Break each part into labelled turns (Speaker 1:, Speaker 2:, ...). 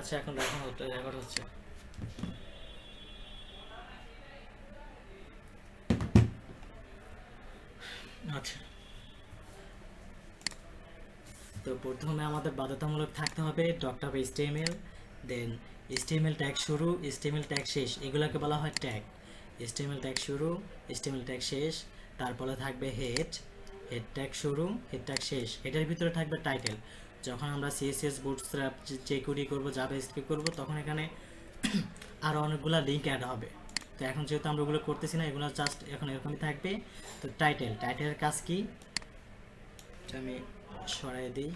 Speaker 1: আচ্ছা এখন রেকর্ড হচ্ছে। আচ্ছা, তো প্রথমে আমাদের বাধ্যতামূলক থাকতে হবে ডক্টর এইচটিএমএল, দেন এইচটিএমএল ট্যাগ শুরু, এইচটিএমএল ট্যাগ শেষ, এগুলোকে বলা হয় ট্যাগ। এইচটিএমএল ট্যাগ শুরু, এইচটিএমএল ট্যাগ শেষ, তারপরে থাকবে হেড, হেড ট্যাগ শুরু, হেড ট্যাগ শেষ, হেডের ভিতরে থাকবে টাইটেল। যখন আমরা সিএসএস বুটস্ট্র্যাপ যে কোডি করবো, জাভাস্ক্রিপ্ট করবো, তখন এখানে আরও অনেকগুলো লিঙ্ক অ্যাড হবে। তো এখন যেহেতু আমরা ওগুলো করতেছি না, এগুলো জাস্ট এখন এরকমই থাকবে। তো টাইটেলের কাজ কি, আমি সরাই দিই।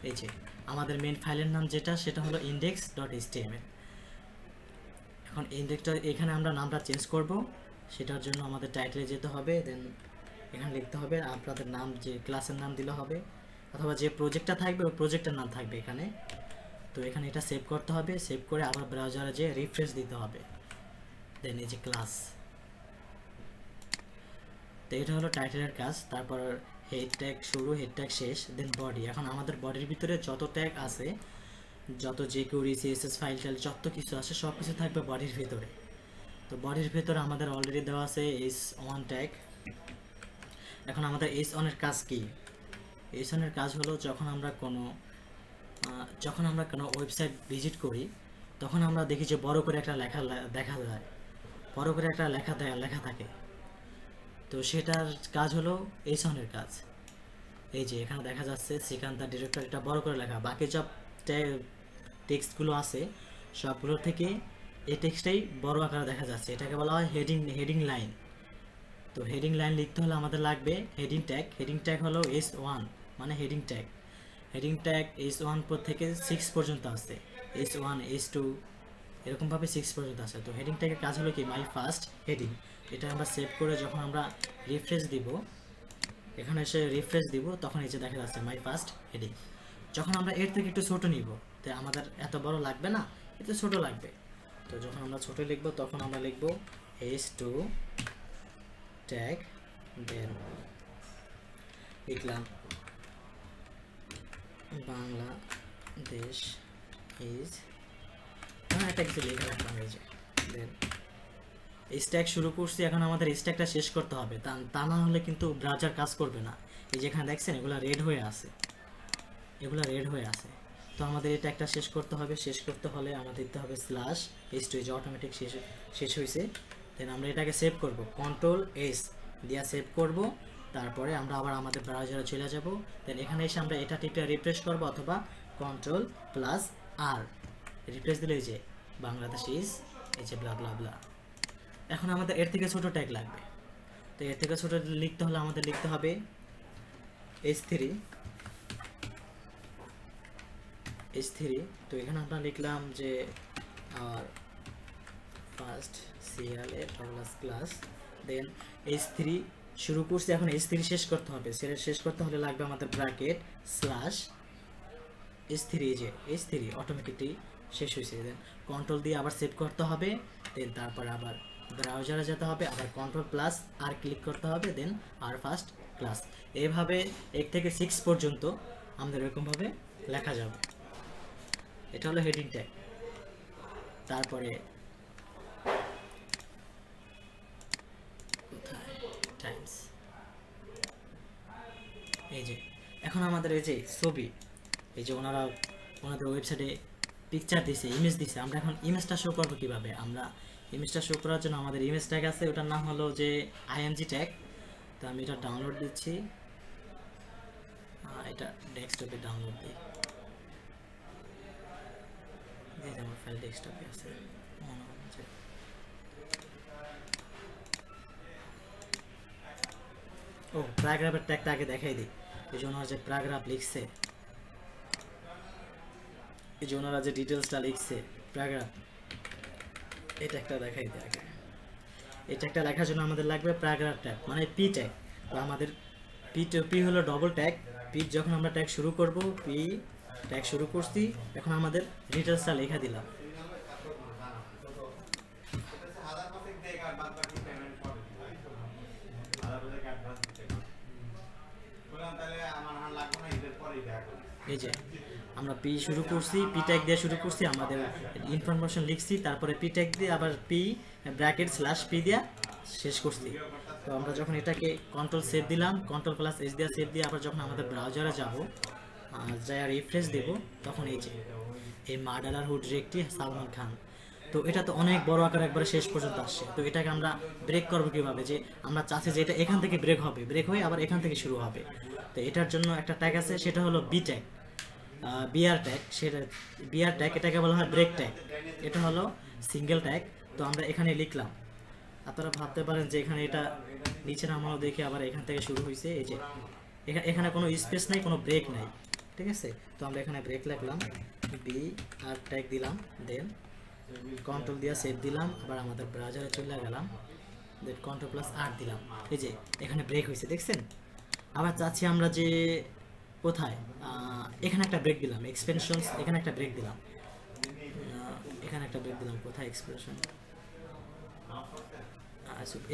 Speaker 1: এই যে আমাদের মেন ফাইলের নাম যেটা, সেটা হলো index.html। এখন ইন্ডেক্সটা এখানে আমরা নামটা চেঞ্জ করব, সেটার জন্য আমাদের টাইটেলে যেতে হবে, দেন এখানে লিখতে হবে আপনাদের নাম, যে ক্লাসের নাম দিলে হবে, অথবা যে প্রজেক্টটা থাকবে ওই প্রজেক্টের নাম থাকবে এখানে। তো এখানে এটা সেভ করতে হবে, সেভ করে আবার ব্রাউজারে যে রিফ্রেশ দিতে হবে, দেন এই যে ক্লাস। তো এটা হলো টাইটেলের কাজ। তারপর হেড ট্যাগ শুরু, হেড ট্যাগ শেষ, দেন বডি। এখন আমাদের বডির ভিতরে যত ট্যাগ আছে, যত jQuery CSS ফাইল টাইল যত কিছু আছে, সব কিছু থাকবে বডির ভিতরে। তো বডির ভিতরে আমাদের অলরেডি দেওয়া আছে h1 ট্যাগ। এখন আমাদের h1 এর কাজ কি? h1 এর কাজ হলো যখন আমরা কোনো ওয়েবসাইট ভিজিট করি, তখন আমরা দেখি যে বড় করে একটা লেখা দেখা যায়, বড় করে একটা লেখা থাকে। তো সেটার কাজ হলো h1 এর কাজ। এই যে এখানে দেখা যাচ্ছে শ্রীকান্তা ডিরেক্টর, এটা বড় করে লেখা। বাকি সব টেক্সটগুলো আছে, সবগুলোর থেকে এই টেক্সটটাই বড় আকারে দেখা যাচ্ছে, এটাকে বলা হয় হেডিং লাইন। তো হেডিং লাইন লিখতে হলে আমাদের লাগবে হেডিং ট্যাগ। হেডিং ট্যাগ হলো h1, মানে heading tag. Heading tag h1 থেকে 6 পর্যন্ত আছে, h1 h2 এরকমভাবে 6 পর্যন্ত আছে। তো হেডিং ট্যাগের কাজ হলো কি, মাই ফার্স্ট হেডিং। এটা আমরা সেভ করে যখন আমরা রিফ্রেশ দিব, এখানে এসে রিফ্রেশ দিব, তখন এই যে দেখা যাচ্ছে মাই ফার্স্ট হেডিং। যখন আমরা এর থেকে একটু ছোট নিব, তো আমাদের এত বড় লাগবে না, একটু ছোট লাগবে। তো যখন আমরা ছোট লিখব, তখন আমরা লিখব h2 ট্যাগ, দেন লিখলাম বাংলাদেশ ইজ, একটা কিছু লিখে রাখলাম, এই যে দেন স্ট্যাক শুরু করছি। এখন আমাদের স্ট্যাকটা শেষ করতে হবে, তা না হলে কিন্তু ব্রাউজার কাজ করবে না। এই যেখানে দেখছেন এগুলো রেড হয়ে আছে, এগুলো রেড হয়ে আছে। তো আমাদের এটা একটা শেষ করতে হবে। শেষ করতে হলে আমাদের দিতে হবে স্ল্যাশ h2, যে অটোমেটিক শেষ হয়েছে। দেন আমরা এটাকে সেভ করব, Ctrl+S দিয়ে সেভ করব। তারপরে আমরা আবার আমাদের ব্রাউজারে চলে যাব। দেন এখানে এসে আমরা এটা টিপে রিফ্রেশ করব, অথবা Ctrl+R রিফ্রেশ দিলে এই যে বাংলাদেশ ইজ, এই যে ব্লা ব্লা ব্লা। এখন আমাদের এর থেকে ছোট ট্যাগ লাগবে। তো এর থেকে ছোট লিখতে হলে আমাদের লিখতে হবে h3। তো এখানে আমরা লিখলাম যে আর ফার্স্ট সিএলএ ক্লাস, দেন h3 শুরু করছি। এখন h3 শেষ করতে হবে, শেষ করতে হলে লাগবে আমাদের ব্র্যাকেট স্ল্যাশ h3, যে h3 অটোমেটিকলি শেষ হয়েছে। দেন কন্ট্রোল দিয়ে আবার সেভ করতে হবে। দেন তারপর আবার ব্রাউজারে যেতে হবে, আবার Ctrl+R ক্লিক করতে হবে, দেন আর ফার্স্ট ক্লাস। এইভাবে 1 থেকে 6 পর্যন্ত আমাদের এরকমভাবে লেখা যাবে। এটা হলো হেডিং ট্যাগ। তারপরে টাইমস, এই যে এখন আমাদের এই যে ছবি, এই যে ওনাদের ওয়েবসাইটে পিকচার দিছে, ইমেজ দিছে, আমরা এখন ইমেজটা শো করবো কিভাবে? আমরা ইমেজটা শো করার জন্য আমাদের ইমেজ ট্যাগ আছে, ওটার নাম হলো যে img ট্যাগ। তো আমি এটা ডাউনলোড দিচ্ছি, এটা ডেস্কটপে ডাউনলোড দিই, আমার ফাইল ডেস্কটপে আছে। ও প্যারাগ্রাফের ট্যাগটা আগে দেখাই দিই। এই যে ওনারা যে প্যারাগ্রাফ লিখছে, এই যে ওনারা যে ডিটেলসটা লিখছে প্যারাগ্রাফ, এটা একটা দেখাই দিই আগে। এটা একটা লেখার জন্য আমাদের লাগবে প্যারাগ্রাফ ট্যাগ, মানে পি ট্যাগ। তো আমাদের পি হলো ডবল ট্যাগ। পি যখন আমরা ট্যাগ শুরু করব, পি ট্যাগ শুরু করছি, এখন আমাদের ডিটেলসটা লেখা দিলাম। এই যে আমরা পি শুরু করছি, পি ট্যাগ দিয়ে শুরু করছি, আমাদের ইনফরমেশন লিখছি, তারপরে পি ট্যাগ দিয়ে আবার পি ব্র্যাকেট স্ল্যাশ পি দিয়ে শেষ করছি। তো আমরা যখন এটাকে কন্ট্রোল সেভ দিলাম, কন্ট্রোল প্লাস এস দিয়ে সেভ দিয়ে আবার যখন আমাদের ব্রাউজারে যাব, যাই রিফ্রেশ দেব, তখন এই যে এই মার্ডারার হু ডিরেক্টলি সালমান খান। তো এটা তো অনেক বড় আকার একবারে শেষ পর্যন্ত আসছে। তো এটাকে আমরা ব্রেক করবো কীভাবে, যে আমরা চাচ্ছি যে এটা এখান থেকে ব্রেক হবে, ব্রেক হয়ে আবার এখান থেকে শুরু হবে। তো এটার জন্য একটা ট্যাগ আছে, সেটা হলো বি ট্যাগ, বিআর ট্যাগ। সেটা বিআর ট্যাগ, এটাকে বলা হয় ব্রেক ট্যাগ, এটা হলো সিঙ্গেল ট্যাগ। তো আমরা এখানে লিখলাম, আপনারা ভাবতে পারেন যে এখানে এটা নিচে নামানো দেখে আবার এখান থেকে শুরু হয়েছে। এই যে এখানে কোনো স্পেস নাই, কোনো ব্রেক নাই, ঠিক আছে। তো আমরা এখানে ব্রেক লিখলাম, বি আর ট্যাগ দিলাম, দেন কন্ট্রোল দিয়ে সেভ দিলাম, আবার আমাদের ব্রাউজারে চলে গেলাম, দেন কন্ট্রোল প্লাস আর দিলাম। এই যে এখানে ব্রেক হয়েছে, দেখছেন। আবার চাচ্ছি আমরা যে কোথায়, এখানে একটা ব্রেক দিলাম, এক্সপেনশনস, এখানে একটা ব্রেক দিলাম, এখানে একটা ব্রেক দিলাম, কোথায় এক্সপ্রেশন,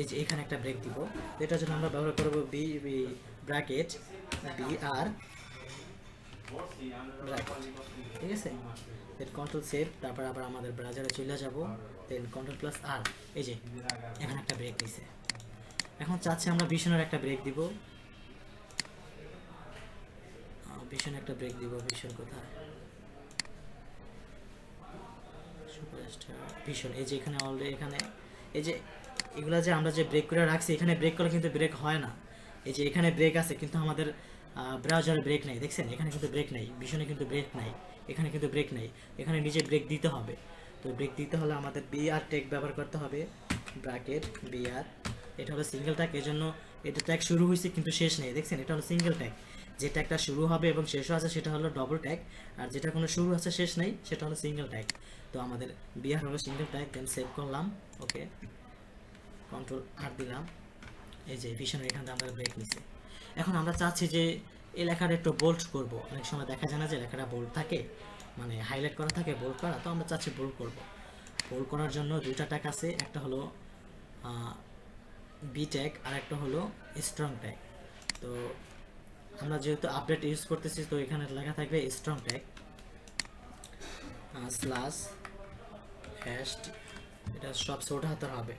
Speaker 1: এই যে এখানে একটা ব্রেক দিব। এটার জন্য আমরা ব্যবহার করব বি ব্র্যাকেট বি আর ব্র্যাকেট, ঠিক আছে। দেন কন্ট্রোল সেভ, তারপর আবার আমাদের ব্রাউজারে চলে যাব, দেন কন্ট্রোল প্লাস আর, এই যে এখানে একটা ব্রেক দিয়েছে। এখন চাচ্ছি আমরা ভীষণের একটা ব্রেক দিব, ভীষণ একটা ব্রেক দিব। ভীষণ কোথায়, সুপারস্টার ভীষণ, এই যে এখানে অলরেডি এখানে এই যে এগুলা যে আমরা যে ব্রেক করে রাখছি, এখানে ব্রেক করলে কিন্তু ব্রেক হয় না। এই যে এখানে ব্রেক আছে, কিন্তু আমাদের ব্রাউজারে ব্রেক নেই, দেখছেন। এখানে কিন্তু ব্রেক নেই, ভীষণে কিন্তু ব্রেক নাই, এখানে কিন্তু ব্রেক নেই, এখানে নিজে ব্রেক দিতে হবে। তো ব্রেক দিতে হলে আমাদের বিআর ট্যাগ ব্যবহার করতে হবে, ব্র্যাকেট বিআর, এটা হলো সিঙ্গেল ট্যাগ। এই জন্য এটা ট্যাগ শুরু হয়েছে কিন্তু শেষ নেই, দেখছেন। এটা হলো সিঙ্গেল ট্যাগ, যে ট্যাগটা শুরু হবে এবং শেষও আছে সেটা হলো ডবল ট্যাগ, আর যেটা কোনো শুরু আছে শেষ নেই সেটা হলো সিঙ্গেল ট্যাগ। তো আমাদের বিআর হলো সিঙ্গেল ট্যাগ, দেন সেভ করলাম, ওকে, কন্ট্রোল আর দিলাম। এই যে ভীষণ এখান থেকে আমরা ব্রেক নিচ্ছি। এখন আমরা চাচ্ছি যে এই লেখাটা একটু বোল্ড করব। অনেক সময় দেখা যায় না যে লেখাটা বোল্ড থাকে, মানে হাইলাইট করা থাকে, বোল্ড করা। তো আমরা চাচ্ছি বোল্ড করব। বোল্ড করার জন্য দুইটা ট্যাগ আছে, একটা হলো বি ট্যাগ আর একটা হলো স্ট্রং ট্যাগ। তো আমরা যেহেতু আপডেট ইউজ করতেছি, তো এখানে লেখা থাকবে স্ট্রং ট্যাগ স্ল্যাশ হ্যাশ, এটা সব ছোট হাতের হবে,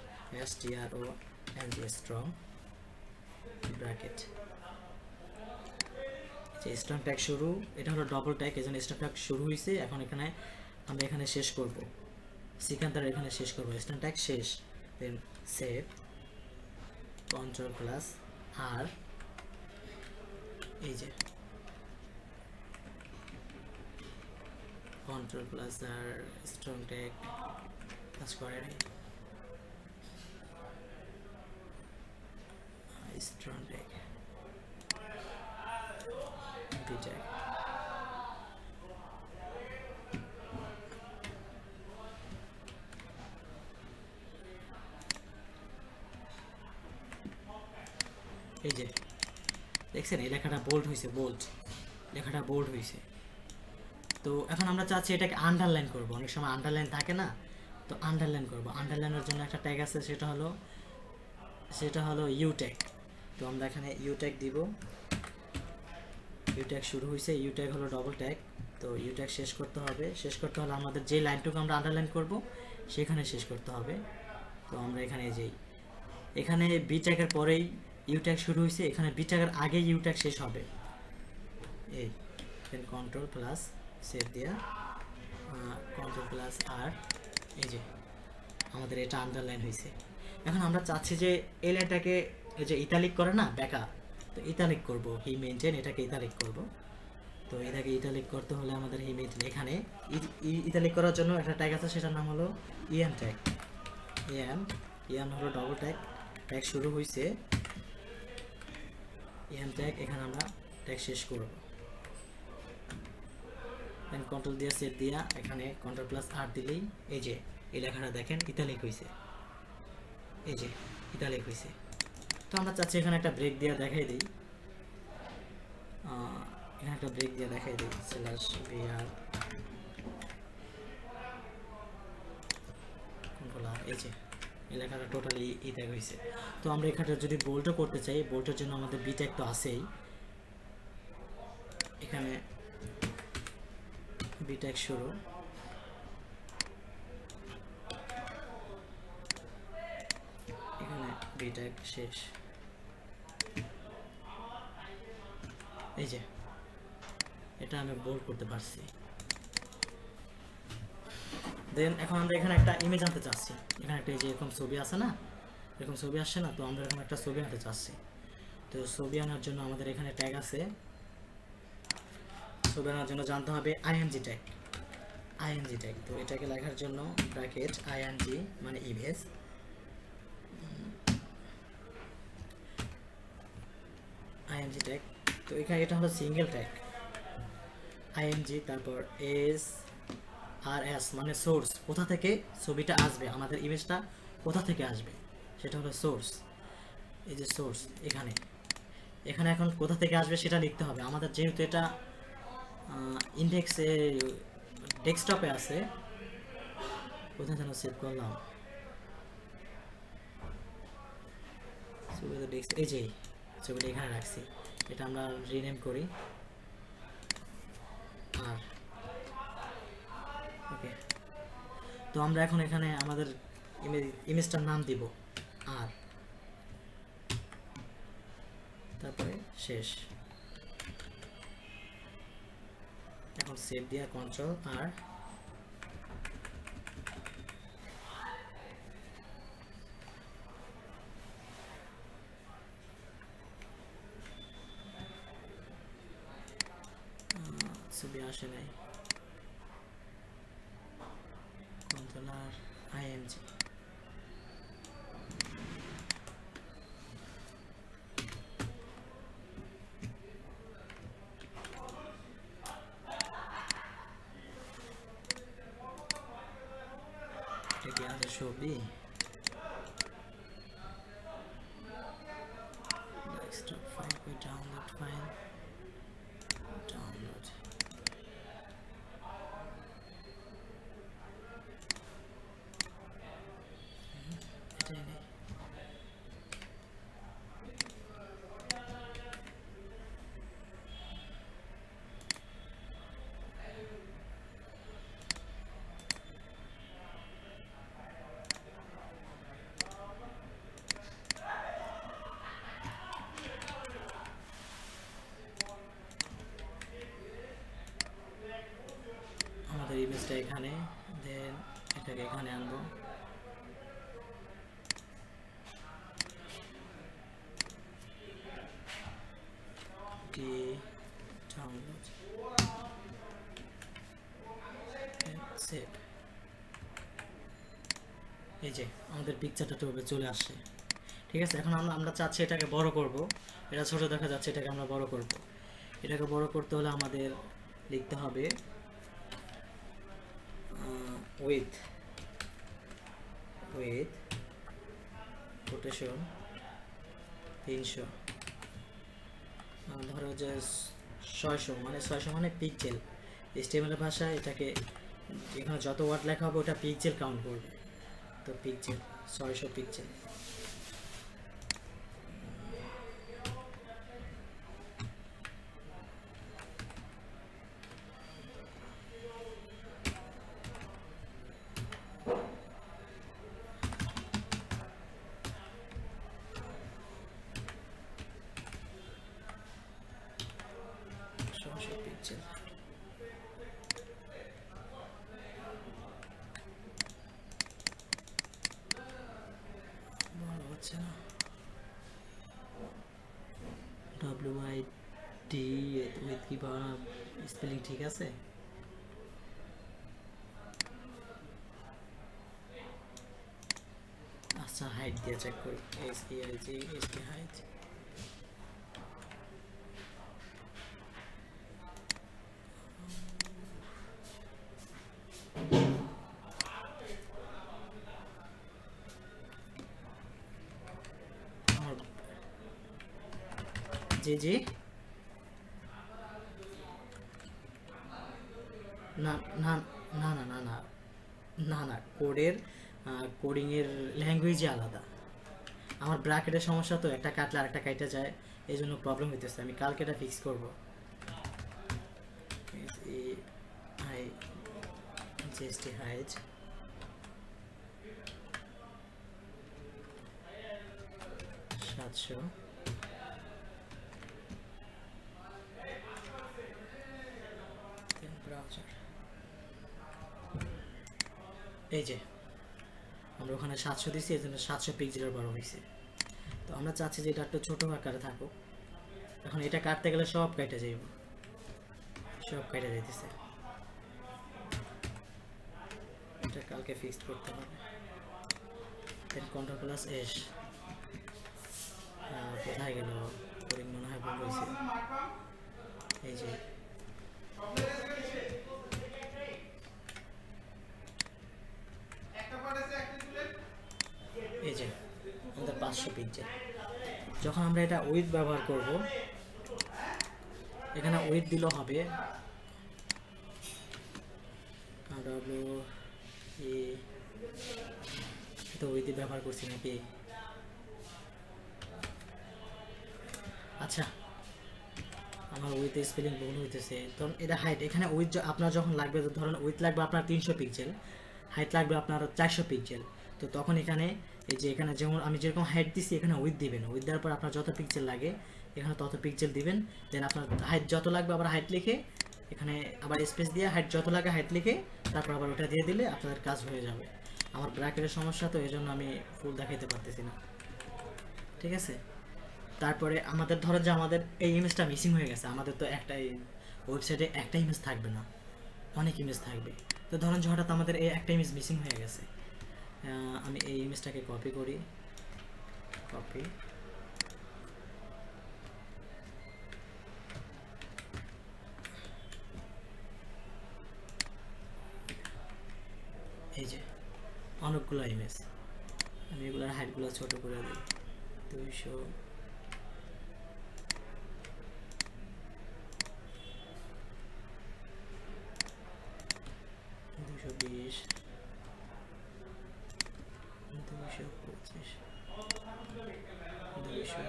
Speaker 1: STRONG স্ট্রং ব্র্যাকেট। যে স্ট্রং ট্যাগ শুরু, এটা হলো ডবল ট্যাগ, এই জন্য স্ট্রং ট্যাগ শুরু হয়েছে। এখন এখানে আমরা এখানে শেষ করব, সেখানটার এখানে শেষ করব, স্ট্রং ট্যাগ শেষ। দেন সেভ, কন্ট্রোল প্লাস আর, এই যে কন্ট্রোল প্লাস আর, স্ট্রং ট্যাগ কাজ করে নাই, স্ট্রং ট্যাগ বি ট্যাগ, এই যে দেখছেন এই লেখাটা বোল্ড হয়েছে, বোল্ড লেখাটা বোল্ড হয়েছে। তো এখন আমরা চাচ্ছি এটাকে আন্ডারলাইন করব, অনেক সময় আন্ডারলাইন থাকে না, তো আন্ডারলাইন করব। আন্ডারলাইনের জন্য একটা ট্যাগ আছে, সেটা হলো ইউ ট্যাগ। তো আমরা এখানে ইউ ট্যাগ দিব, ইউ ট্যাগ শুরু হয়েছে, ইউ ট্যাগ হলো ডবল ট্যাগ। তো ইউ ট্যাগ শেষ করতে হবে, শেষ করতে হলে আমাদের যে লাইনটুকু আমরা আন্ডারলাইন করব সেখানে শেষ করতে হবে। তো আমরা এখানে যেই এখানে বি ট্যাগের পরেই ইউ ট্যাগ শুরু হয়েছে, এখানে বি ট্যাগের আগে ইউ ট্যাগ শেষ হবে। এই দেন কন্ট্রোল প্লাস সেভ দিয়া, কন্ট্রোল প্লাস আর, এই যে আমাদের এটা আন্ডারলাইন হয়েছে। এখন আমরা চাচ্ছি যে এই লাইনটাকে এই যে ইতালিক করে না ব্যাকা, তো ইতালিক করব, হি মেনটেন, এটাকে ইতালিক করব। তো এটাকে ইতালিক করতে হলে আমাদের হি মেনটেন, এখানে ইতালিক করার জন্য একটা ট্যাগ আছে, সেটার নাম হলো ইএম ট্যাগ। ইএম হলো ডবল ট্যাগ, ট্যাগ শুরু হয়েছে, ইএম ট্যাগ, এখানে আমরা ট্যাগ শেষ করব। দেন কন্ট্রোল দিয়ে সেভ দিয়া, এখানে কন্ট্রোল প্লাস আর দিলেই এই যে এই লেখাটা দেখেন ইতালিক হয়েছে, এই যে ইতালিক হয়েছে। তো আমরা চাচ্ছি এখানে একটা ব্রেক দিয়ে দেখাই দিই, এখানে একটা ব্রেক দিয়ে দেখাই দিই, স্ল্যাশ বিআর কন্ট্রোল আর, এই যে এই লেখাটা টোটালি ইতালিক হয়েছে। তো আমরা এখানে যদি বোল্টও করতে চাই, বোল্টের জন্য আমাদের বি ট্যাগ তো আছেই, এখানে বিটেক শুরু, এখানে বিটেক শেষ। এই যে এটা আমি বোল্ড করতে পারছি। দেন এখন আমরা এখানে একটা ইমেজ আনতে চাচ্ছি। এখানে একটা এই যে এরকম ছবি আছে না, এরকম ছবি আসছে না, তো আমরা এরকম একটা ছবি আনতে চাচ্ছি। তো ছবি আনার জন্য আমাদের এখানে ট্যাগ আছে। ছবি আনার জন্য জানতে হবে আইএনজি ট্যাগ। আইএনজি ট্যাগ, তো এটাকে লেখার জন্য ব্র্যাকেট আইএনজি মানে ইমেজ, আইএনজি ট্যাগ। তো এখানে এটা হলো সিঙ্গেল ট্যাগ আইএনজি, তারপর এস আর এস মানে সোর্স, কোথা থেকে ছবিটা আসবে, আমাদের ইমেজটা কোথা থেকে আসবে সেটা হলো সোর্স। এই যে সোর্স, এখানে এখানে এখন কোথা থেকে আসবে সেটা লিখতে হবে আমাদের, যেহেতু এটা ইন্ডেক্সে ডেস্কটপে আছে। কোথায় যেন সেভ করলাম, ছবিটা ডেস্ক, এই যে ছবিটা এখানে রাখছি। এটা আমরা রিনেম করি আর ওকে। তো আমরা এখন এখানে আমাদের ইমেজটার নাম দিব আর, তারপরে শেষ। এখন সেভ দিয়া কন্ট্রোল আর, ছবি আসে নাই, কন্ট্রোল আর আইএনজি। এটা কি আছে ছবি, ডেস্কটপ ফাইল কই, ডাউনলোড ফাইল, ডাউনলোড। এটাই নেই। আমাদের ইমেজটা এখানে, দেন এটাকে এখানে আনবো। Download save. এই যে আমাদের পিকচারটা টবে চলে আসছে। ঠিক আছে, এখন আমরা চাচ্ছি এটাকে বড় করব। এটা ছোট দেখা যাচ্ছে, এটাকে আমরা বড় করব। এটাকে বড় করতে হলে আমাদের লিখতে হবে উইথ রোটেশন 300, ধরো যে 600, মানে 600 মানে পিক্সেল। HTML এর ভাষায় এটাকে এখানে যত ওয়ার্ড লেখা হবে ওটা পিক্সেল কাউন্ট করবে। তো পিক্সেল 600 পিক্সেল। WID উইথ কি স্পেলিং ঠিক আছে? আচ্ছা, হাইট দিয়ে চেক করি। SKIG height. জি না না না না না না না না, কোডিংয়ের ল্যাঙ্গুয়েজই আলাদা। আমার ব্র্যাকেটের সমস্যা, তো একটা কাটলে আরেকটা কাইটা যায়, এই জন্য প্রবলেম হইতেছে। আমি কালকে এটা ফিক্স করব। HST height ব্রাউজার এই যে আমরা ওখানে 700 দিছি, এর জন্য 700 পিক্সেলের বড় হয়েছে। তো আমরা চাচ্ছি যে এটা একটু ছোট আকারে থাকুক। এখন এটা কাটতে গেলে সব কেটে যাইব, সব কেটে যাইতেছে। এটা কালকে ফিক্স করতে হবে। দেন কন্ট্রোল প্লাস এস, কোথায় গেল করিং, মনে হয় ভুল হয়েছে। এই যে এই যে আমাদের 500 পিক্সেল। যখন আমরা এটা উইথ ব্যবহার করব, এখানে উইথ দিলেও হবে তো উইথ ব্যবহার করছি নাকি? আচ্ছা, আমার উইথ স্পেলিং ভুল হইতেছে। তখন এটা হাইট, এখানে উইথ আপনার যখন লাগবে, ধরুন উইথ লাগবে আপনার 300 পিক্সেল, হাইট লাগবে আপনার 400 পিক্সেল। তো তখন এখানে এই যে এখানে যেমন আমি যেরকম হাইট দিচ্ছি, এখানে উইথ দিবেন। উইথ দেওয়ার পর আপনার যত পিক্সেল লাগে এখানে তত পিক্সেল দিবেন। দেন আপনার হাইট যত লাগবে আবার হাইট লিখে, এখানে আবার স্পেস দিয়ে হাইট যত লাগে হাইট লিখে, তারপর আবার ওটা দিয়ে দিলে আপনাদের কাজ হয়ে যাবে। আমার ব্র্যাকেটের সমস্যা, তো এই জন্য আমি ফুল দেখাইতে পারতেছি না, ঠিক আছে। তারপরে আমাদের ধরো যে আমাদের এই ইমেজটা মিসিং হয়ে গেছে। আমাদের তো একটাই ওয়েবসাইটে একটা ইমেজ থাকবে না, অনেক ইমেজ থাকবে। তো ধরুন যে হঠাৎ আমাদের এই একটা ইমেজ মিসিং হয়ে গেছে, আমি এই ইমেজটাকে কপি করি, কপি, এই যে অনেকগুলো ইমেজ, আমি এগুলোর হাইটগুলো ছোট করে দিই 200, 220, 225, 200, 200।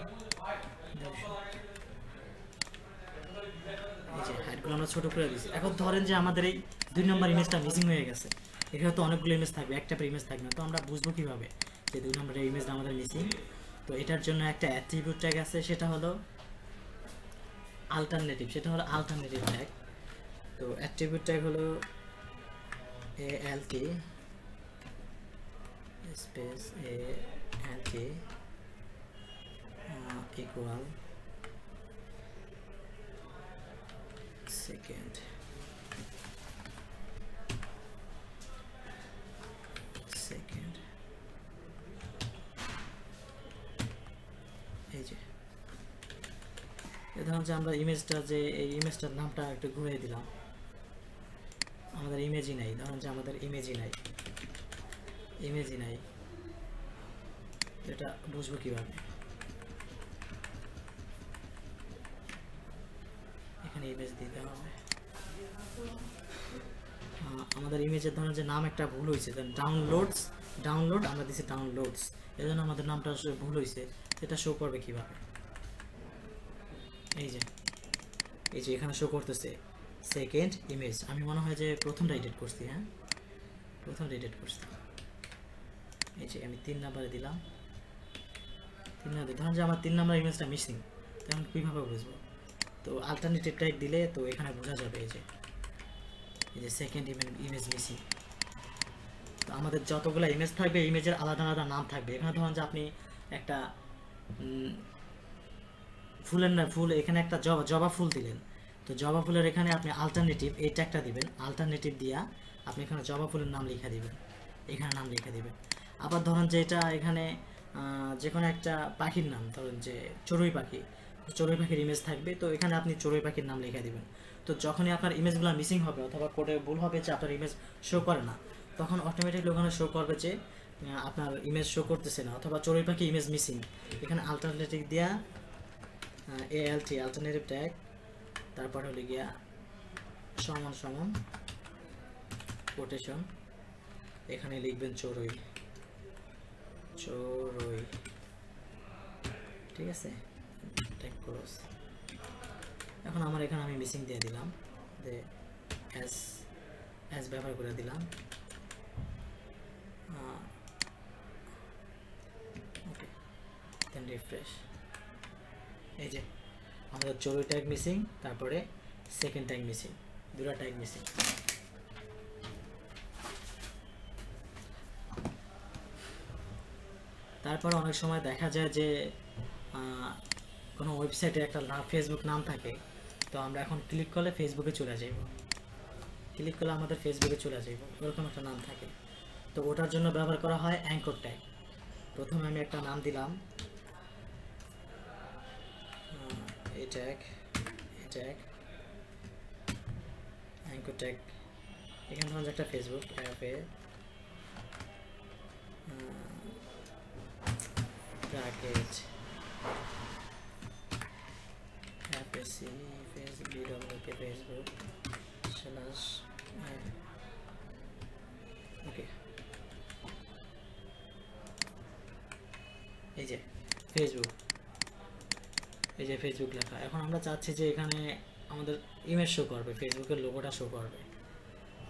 Speaker 1: এই যে হাইটগুলো আমরা ছোট করে দিচ্ছি। এখন ধরেন যে আমাদের এই 2 নম্বর ইমেজটা মিসিং হয়ে গেছে, এখানে তো অনেকগুলো ইমেজ থাকবে, একটা পর ইমেজ থাকবে না। তো আমরা বুঝবো কিভাবে যে 2 নম্বরের ইমেজটা আমাদের মিসিং? তো এটার জন্য একটা অ্যাট্রিবিউট ট্যাগ আছে, সেটা হলো অল্টারনেটিভ, সেটা হলো অল্টারনেটিভ ট্যাগ। তো অ্যাট্রিবিউট ট্যাগ হলো alt space alt equal second, second. এই যে ধরুন যে আমরা ইমেজটা, যে এই ইমেজটার নামটা একটু ঘুরিয়ে দিলাম, আমাদের ইমেজই নাই। ধরুন যে আমাদের ইমেজই নাই, ইমেজই নাই, এটা বুঝবো কিভাবে? এখানে ইমেজ দিতে হবে। আমাদের ইমেজের ধরুন যে নাম একটা ভুল হয়েছে, ডাউনলোড আমরা দিছি ডাউনলোডস, এই জন্য আমাদের নামটা ভুল হয়েছে। এটা শো করবে কিভাবে? এই যে এখানে শো করতেছে সেকেন্ড ইমেজ। আমি মনে হয় যে প্রথমটা এডিট করছি, হ্যাঁ প্রথমটা এডিট করছি। এই যে আমি 3 নাম্বারে দিলাম, 3 নাম্বার। ধরুন যে আমার 3 নাম্বার ইমেজটা মিসিং, তখন কীভাবে বুঝবো? তো অল্টারনেটিভ ট্যাগ দিলে তো এখানে বোঝা যাবে। এই যে সেকেন্ড ইমেজ মিসিং। তো আমাদের যতগুলো ইমেজ থাকবে, ইমেজের আলাদা আলাদা নাম থাকবে। এখানে ধরুন যে আপনি একটা ফুলের না ফুল, এখানে একটা জবা ফুল দিলেন, তো জবা ফুলের এখানে আপনি অল্টারনেটিভ এই ট্যাগটা দিবেন। অল্টারনেটিভ দিয়া আপনি এখানে জবা ফুলের নাম লিখে দিবেন, এখানে নাম লিখে দিবেন। আবার ধরুন যে এটা এখানে যে কোনো একটা পাখির নাম, ধরুন যে চড়ুই পাখি, চড়ুই পাখির ইমেজ থাকবে, তো এখানে আপনি চড়ুই পাখির নাম লিখে দিবেন। তো যখনই আপনার ইমেজগুলো মিসিং হবে অথবা কোডে ভুল হবে যে আপনার ইমেজ শো করে না, তখন অটোমেটিকলি ওখানে শো করবে যে আপনার ইমেজ শো করতেছে না, অথবা চড়ুই পাখি ইমেজ মিসিং। এখানে অল্টারনেটিভ দিয়া অল্টারনেটিভ ট্যাগ, তারপর হলে গিয়া সমান সমান কোটেশন, এখানে লিখবেন চড়ুই, চড়ুই, ঠিক আছে, ট্যাগ ক্লোজ। এখন আমার এখানে আমি মিসিং দিয়ে দিলাম যে অ্যাজ ব্যবহার করে দিলাম। ওকে, দেন রিফ্রেশ। এই যে আমাদের জরুরি ট্যাগ মিসিং, তারপরে সেকেন্ড ট্যাগ মিসিং, দুটো ট্যাগ মিসিং। তারপর অনেক সময় দেখা যায় যে কোনো ওয়েবসাইটে একটা ফেসবুক নাম থাকে, তো আমরা এখন ক্লিক করলে ফেসবুকে চলে যাইব, ক্লিক করলে আমাদের ফেসবুকে চলে যাইব, ওরকম একটা নাম থাকে। তো ওটার জন্য ব্যবহার করা হয় অ্যাঙ্কর ট্যাগ। প্রথমে আমি একটা নাম দিলাম, এই ট্যাগ অ্যাঙ্কর ট্যাগ। এখানে ধরুন একটা ফেসবুক অ্যাপে প্যাকেজ FAC Facebook slash ওকে। এই যে ফেসবুক, এই যে ফেসবুক লেখা। এখন আমরা চাচ্ছি যে এখানে আমাদের ইমেজ শো করবে, ফেসবুকের লোগোটা শো করবে।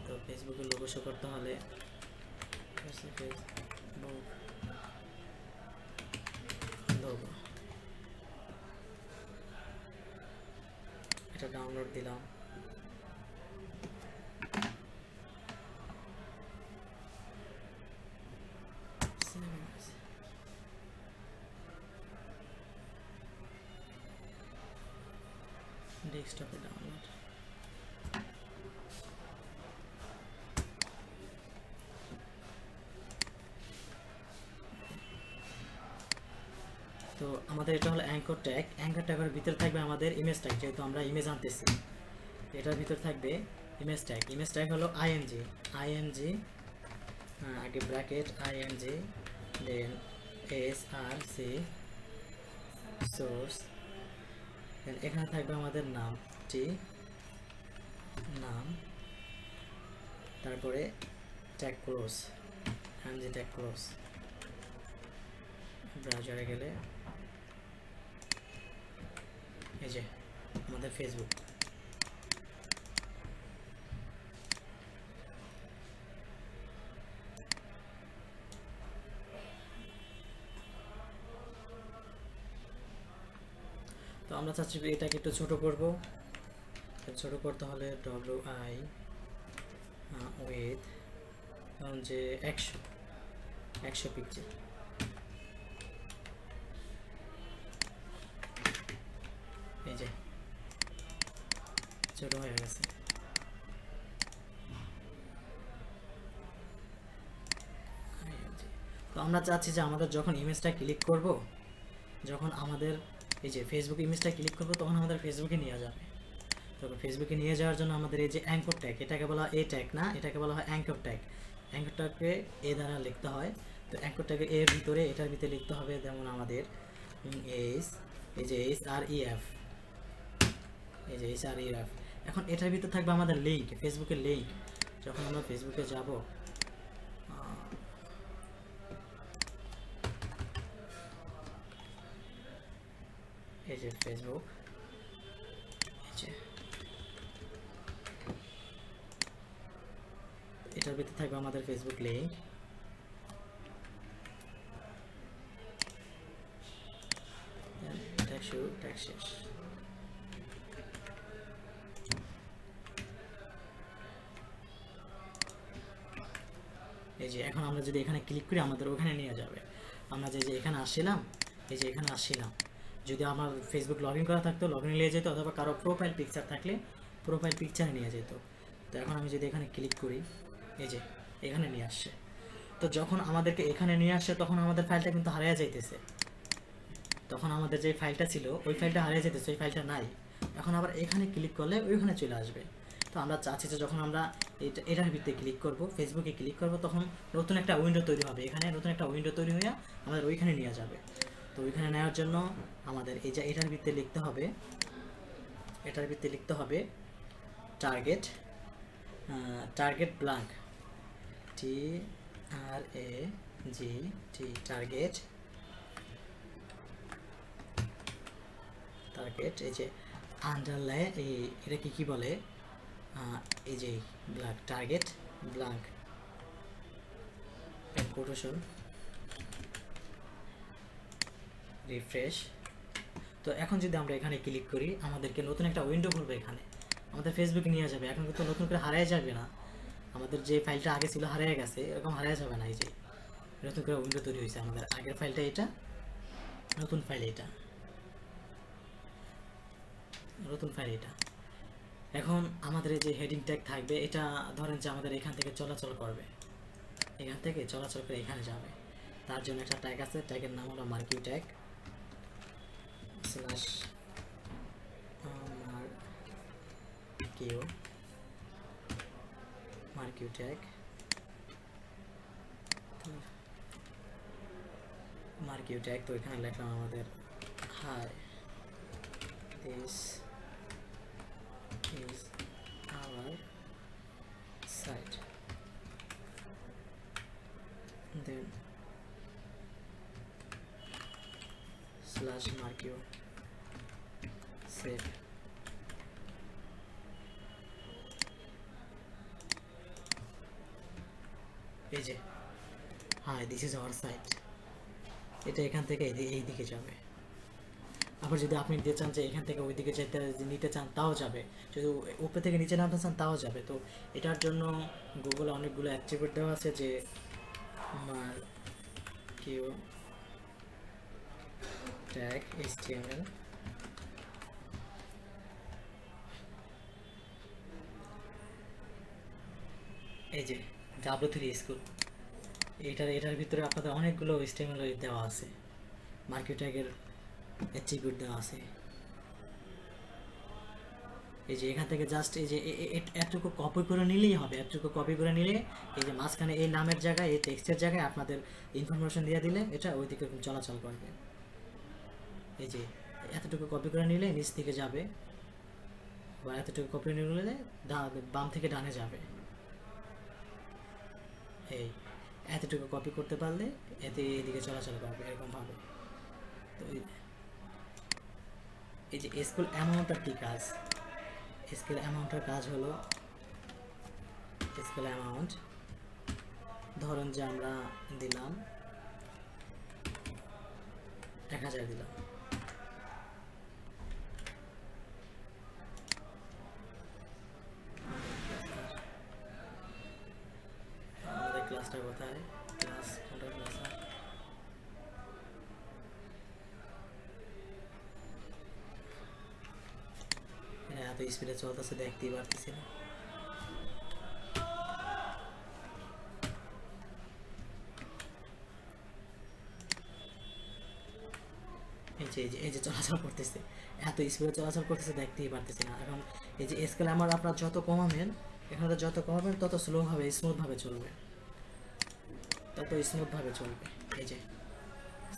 Speaker 1: তো ফেসবুকের লোগো শো করতে হলে ফেসবুক লোগো, এটা ডাউনলোড দিলাম। ডেস্কটপে ডাউনলোড। তো আমাদের এটা হলো অ্যাঙ্কর ট্যাগ। অ্যাঙ্কর ট্যাগের ভিতরে থাকবে আমাদের ইমেজ ট্যাগ, যেহেতু আমরা ইমেজ আনতেছি, এটার ভিতর থাকবে ইমেজ ট্যাগ। ইমেজ ট্যাগ হলো আইএমজি, আগে ব্র্যাকেট আইএমজি, দেন SRC সোর্স, দেন এখানে থাকবে আমাদের নাম, তারপরে tag close, IMG tag close. ব্রাউজারে গেলে এই যে আমাদের ফেসবুক। তো আমরা চাচ্ছি এটাকে একটু ছোট করব। ছোট করতে হলে WI উইথ যে 100 পিক্সেল। এই যে ছোট হয়ে গেছে। তো আমরা চাচ্ছি যে আমাদের যখন ইমেজটা ক্লিক করব, যখন আমাদের এই যে ফেসবুক ইমেজটা ক্লিক করব, তখন আমাদের ফেসবুকে নিয়ে যাবে। তো ফেসবুকে নিয়ে যাওয়ার জন্য আমাদের এই যে অ্যাঙ্কর ট্যাগ, এটাকে বলা হয় এ ট্যাগ না, এটাকে বলা হয় অ্যাঙ্কর ট্যাগ। অ্যাঙ্কর ট্যাগকে এ দ্বারা লিখতে হয়। তো অ্যাঙ্কর ট্যাগে এর ভিতরে, এটার ভিতরে লিখতে হবে যেমন আমাদের এই যে SREF, এই যে SREF। এখন এটার ভিতরে থাকবে আমাদের লিঙ্ক, ফেসবুকের লিঙ্ক। যখন আমরা ফেসবুকে যাব, এই যে ফেসবুক, এই যে এটার ভিতরে থাকবে আমাদের ফেসবুক লিঙ্ক। ট্যাগ শুরু, ট্যাগ শেষ। এই যে এখন আমরা যদি এখানে ক্লিক করি, আমাদের ওখানে নিয়ে যাবে। আমরা যে এখানে আসছিলাম, এই যে এখানে আসছিলাম, যদি আমার ফেসবুক লগ ইন করা থাকতো লগ ইন নিয়ে যেত, অথবা কারো প্রোফাইল পিকচার থাকলে প্রোফাইল পিকচারে নিয়ে যেত। তো এখন আমি যদি এখানে ক্লিক করি, এই যে এখানে নিয়ে আসছে। তো যখন আমাদেরকে এখানে নিয়ে আসছে, তখন আমাদের ফাইলটা কিন্তু হারিয়ে যাইতেছে। তখন আমাদের যে ফাইলটা ছিল, ওই ফাইলটা হারিয়ে যেতেছে, ওই ফাইলটা নাই। এখন আবার এখানে ক্লিক করলে ওইখানে চলে আসবে। তো আমরা চাচ্ছি যে যখন আমরা এটার ভিতরে ক্লিক করব, ফেসবুকে ক্লিক করব, তখন নতুন একটা উইন্ডো তৈরি হবে। এখানে নতুন একটা উইন্ডো তৈরি হয়ে আমাদের ওইখানে নিয়ে যাবে। তো ওইখানে নেওয়ার জন্য আমাদের এই যে এটার ভিতরে লিখতে হবে, টার্গেট ব্ল্যাঙ্ক, TRAGT, টার্গেট। এই যে আন্ডারলাইন, এটা কি বলে, এই যে blank target blank quotation refresh. তো এখন যদি আমরা এখানে ক্লিক করি আমাদেরকে নতুন একটা উইন্ডো খুলবে, এখানে আমাদের ফেসবুকে নিয়ে যাবে। এখন কিন্তু নতুন করে হারিয়ে যাবে না, আমাদের যে ফাইলটা আগে ছিল হারিয়ে গেছে এরকম হারিয়ে যাবে না। এই যে নতুন করে উইন্ডো তৈরি হয়েছে, আমাদের আগের ফাইলটা এটা, নতুন ফাইল এটা, নতুন ফাইল এটা। এখন আমাদের এই যে হেডিং ট্যাগ থাকবে, এটা ধরেন যে আমাদের এখান থেকে চলাচল করবে, এখান থেকে চলাচল করে এখানে যাবে। তার জন্য একটা ট্যাগ আছে, ট্যাগের নাম হলো marquee tag slash marquee tag marquee tag. তো এখানে লিখলাম আমাদের hi this is our site, then slash marquee save। এই যে hi this is our site, এটা এখান থেকে এই দিকে যাবে। আবার যদি আপনি নিতে চান যে এখান থেকে ওই দিকে যেতে নিতে চান তাও যাবে, যদি উপর থেকে নিচে নামতে চান তাও যাবে। তো এটার জন্য গুগলে অনেকগুলো অ্যাট্রিবিউট দেওয়া আছে, যে মার্কিউ ট্যাগ HTML এই যে W3 স্কুল, এটার ভিতরে আপনাদের অনেকগুলো HTML দেওয়া আছে, মার্কিউ ট্যাগের অ্যাট্রিবিউট দেওয়া আছে। এই যে এখান থেকে জাস্ট এই যে এতটুকু কপি করে নিলেই হবে, এতটুকু কপি করে নিলে এই যে মাঝখানে এই নামের জায়গায় এই টেক্সটের জায়গায় আপনাদের ইনফরমেশন দিয়ে দিলে এটা ওইদিকে চলাচল করবে। এই যে এতটুকু কপি করে নিলে নিচ থেকে যাবে, বা এতটুকু কপি নিলে বাম থেকে ডানে যাবে। এই এতটুকু কপি করতে পারলে এতে এদিকে চলাচল করবে এরকমভাবে। তো এই যে স্কুল অ্যামাউন্টের কি কাজ, স্কেল অ্যামাউন্টের কাজ হলো, স্কেল অ্যামাউন্ট ধরুন যে আমরা দিলাম 1000 দিলাম, আমাদের ক্লাসটা কোথায়, ক্লাস কোনটা ক্লাস, এত স্পিডে চলতেছে দেখতেই পারতেছি না। এই যে চলাচল করতেছে, এত স্পিডে চলাচল করতেছে দেখতেই পারতেছি না। এখন এই যে স্কেল আমার আপনার যত কমাবেন, এখানে যত কমাবেন তত স্লোভাবে স্মুথভাবে চলবে, তত স্মুথভাবে চলবে। এই যে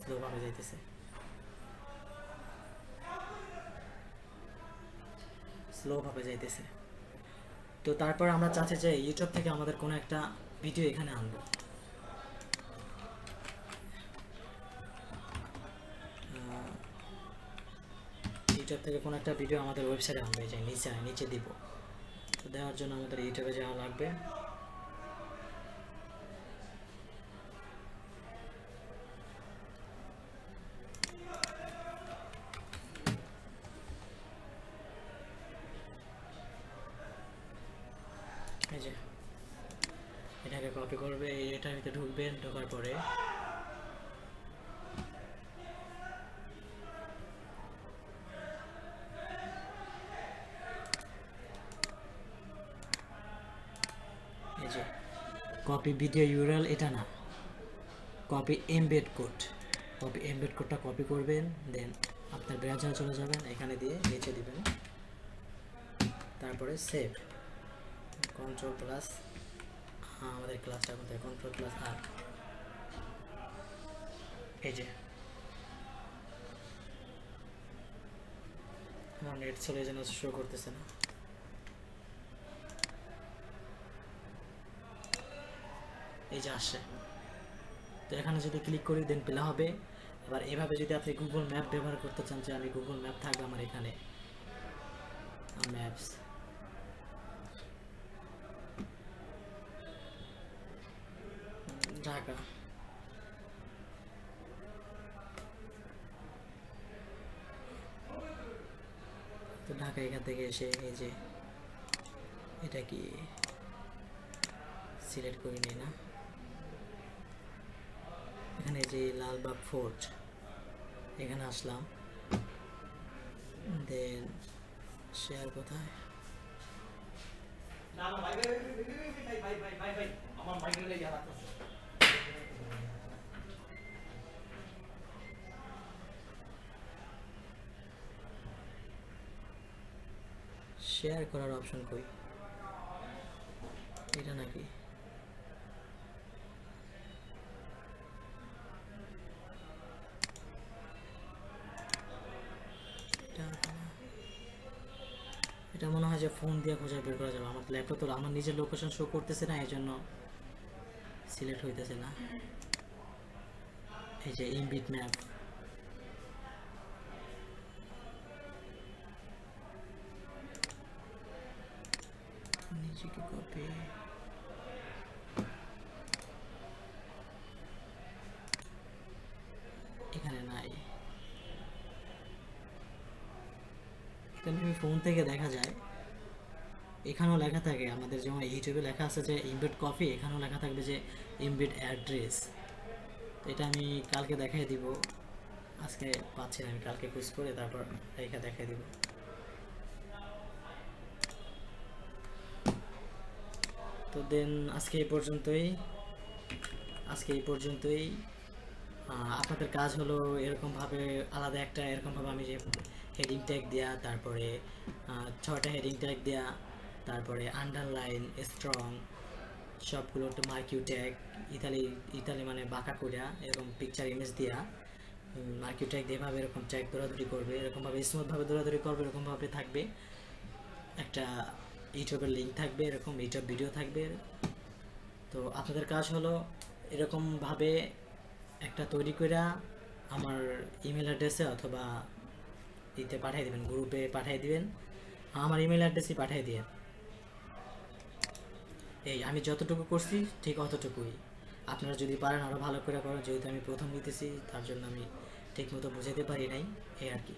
Speaker 1: স্লোভাবে যাইতেছে, স্লোভাবে যাইতেছে। তো তারপর আমরা চাচ্ছি যে ইউটিউব থেকে আমাদের কোনো একটা ভিডিও এখানে আনবো, ইউটিউব থেকে কোনো একটা ভিডিও আমাদের ওয়েবসাইটে আনবে, যে নিচে দিব। তো দেওয়ার জন্য আমাদের ইউটিউবে যাওয়া লাগবে। এই যে এটাকে কপি করবে, এটার ভিতরে ঢুকবেন, ঢোকার পরে এই যে কপি ভিডিও ইউআরএল, এটা না, copy embed code, copy embed কোডটা কপি করবেন, দেন আপনার ব্রাউজারে চলে যাবেন, এখানে দিয়ে নিচে দিবেন, তারপরে সেভ, কন্ট্রোল প্লাস, আমাদের ক্লাসটা কোথায়, কন্ট্রোল প্লাস আর, এই যে আমার নেট চলে যেন শো করতেছে না। এই যে আসছে, তো এখানে যদি ক্লিক করি দেন পেলে হবে। এবার এভাবে যদি আপনি গুগল ম্যাপ ব্যবহার করতে চান, যে আমি গুগল ম্যাপ থাকবে আমার এখানে ম্যাপস, ঢাকা। তো ঢাকা এখান থেকে এসে এই যে এটা কি সিলেক্ট করে নিই না, এখানে যে লালবাগ ফোর্ট এখানে আসলাম, দেন শেয়ার কোথায়, শেয়ার করার অপশন কই, এটা নাকি এটা মনে হয় যে ফোন দিয়ে খোঁজা বের করা যাবে। আমার ল্যাপটপ তো আমার নিজের লোকেশন শো করতেছে না, এই জন্য সিলেক্ট হইতেছে না। এই যে ইমবিট ম্যাপ, নিজেকে কপি, এখানে নাই, এখানে আমি ফোন থেকে দেখা যায়, এখানেও লেখা থাকে আমাদের যেমন ইউটিউবে লেখা আছে যে ইমবেড কপি, এখানেও লেখা থাকবে যে ইমবেড অ্যাড্রেস। এটা আমি কালকে দেখাই দিব, আজকে পাচ্ছি না, আমি কালকে খুঁজ করে তারপর লেখা দেখাই দিব। তো দেন আজকে এই পর্যন্তই। আপনাদের কাজ হলো এরকমভাবে আলাদা একটা এরকমভাবে আমি যে হেডিং ট্যাগ দেওয়া, তারপরে 6টা হেডিং ট্যাগ দেওয়া, তারপরে আন্ডারলাইন, স্ট্রং, সবগুলো একটা মার্কিউ ট্যাগ, ইতালি মানে বাঁকা করিয়া এরকম পিকচার ইমেজ দেওয়া, মার্কিউ ট্যাগ যেভাবে এরকম ট্যাগ দৌড়াদৌড়ি করবে, এরকমভাবে স্মুথভাবে দৌড়াদৌড়ি করবে, এরকমভাবে থাকবে, একটা ইউটিউবের লিঙ্ক থাকবে, এরকম ইউটিউব ভিডিও থাকবে। তো আপনাদের কাজ হলো এরকমভাবে একটা তৈরি করে আমার ইমেল অ্যাড্রেসে অথবা ইতে পাঠিয়ে দেবেন, গ্রুপে পাঠিয়ে দিবেন, আমার ইমেল অ্যাড্রেসই পাঠিয়ে দিয়ে। এই আমি যতটুকু করছি ঠিক অতটুকুই, আপনারা যদি পারেন আরও ভালো করে করেন, যেহেতু আমি প্রথম নিতেছি তার জন্য আমি ঠিকমতো বুঝাতে পারি নাই, এই আর কি।